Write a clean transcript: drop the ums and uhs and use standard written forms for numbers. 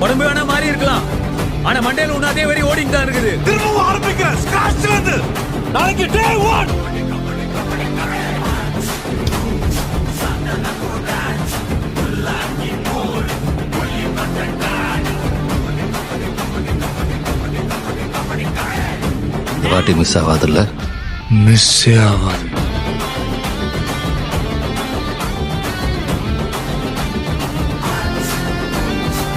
உடம்பு வேணா மாறி இருக்கலாம், ஆனா மண்டையில ஒண்ணு அதே வரி ஓடிட்டு தான் இருக்குது. திரும்பவும் ஆரம்பிக்கிறேன் ஸ்கிராட்ச்ல இருந்து. நாளைக்கு டே 1. இந்த வாட்டி மிஸ் ஆகாதுல்ல? மிஸ் ஆகாது.